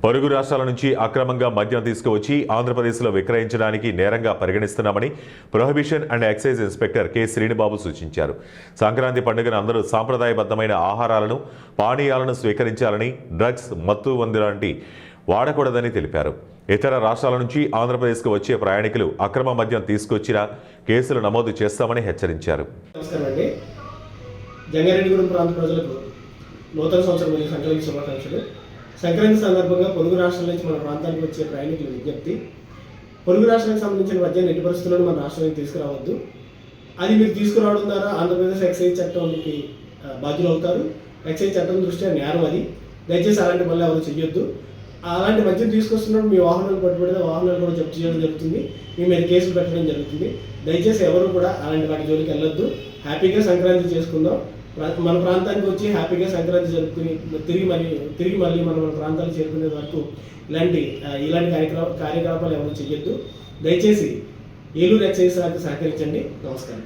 పొరుగు రాష్ట్రాల నుంచి అక్రమంగా మద్యం తీసుకువచ్చి ఆంధ్రప్రదేశ్లో విక్రయించడానికి నేరంగా పరిగణిస్తున్నామని prohibition and excise inspector K Srinibabu సూచించారు. సంక్రాంతి పండుగను అందరూ సాంప్రదాయబద్ధమైన ఆహారాలను, పానీయాలను స్వీకరించాలని, డ్రగ్స్, మత్తు మందు లాంటి వాడకూడదని తెలిపారు. ఇతర రాష్ట్రాల నుంచి ఆంధ్రప్రదేశ్కు వచ్చే ప్రయాణికులు అక్రమ మద్యం తీసుకొచ్చినా కేసులు నమోదు చేస్తామని హెచ్చరించారు. జంగారెడ్డిగూడెం ప్రాంత ప్రజలకు నూతన సంవత్సరం మరియు సంక్రాంతి శుభాకాంక్షలు. సంక్రాంతి సందర్భంగా పొరుగు రాష్ట్రాల నుంచి మన ప్రాంతానికి వచ్చే ప్రయాణికుల విజ్ఞప్తి, పొరుగు రాష్ట్రానికి సంబంధించిన మద్యాన్ని ఎట్టి పరిస్థితుల్లో మన రాష్ట్రానికి తీసుకురావద్దు. అది మీరు తీసుకురావడం ద్వారా ఆంధ్రప్రదేశ్ ఎక్సైజ్ చట్టానికి బాధ్యులు అవుతారు. ఎక్సైజ్ చట్టం దృష్ట్యా నేరం అది. దయచేసి అలాంటి పనులు ఎవరు చెయ్యొద్దు. అలాంటి మద్యం తీసుకొస్తున్నప్పుడు మీ వాహనాలు పట్టుబడితే వాహనాలు కూడా జప్తు చేయడం జరుగుతుంది, మీ మీద కేసులు పెట్టడం జరుగుతుంది. దయచేసి ఎవరు కూడా అలాంటి వాటి జోలికి వెళ్ళొద్దు. హ్యాపీగా సంక్రాంతి చేసుకుందాం. మన ప్రాంతానికి వచ్చి హ్యాపీగా సంక్రాంతి జరుపుకుని తిరిగి మళ్ళీ మన ప్రాంతాలు చేరుకునే వరకు ఇలాంటి కార్యకలాపాలు ఎవరు చెయ్యొద్దు. దయచేసి ఏలూరు ఎక్సైజ్ శాఖకు సహకరించండి. నమస్కారం.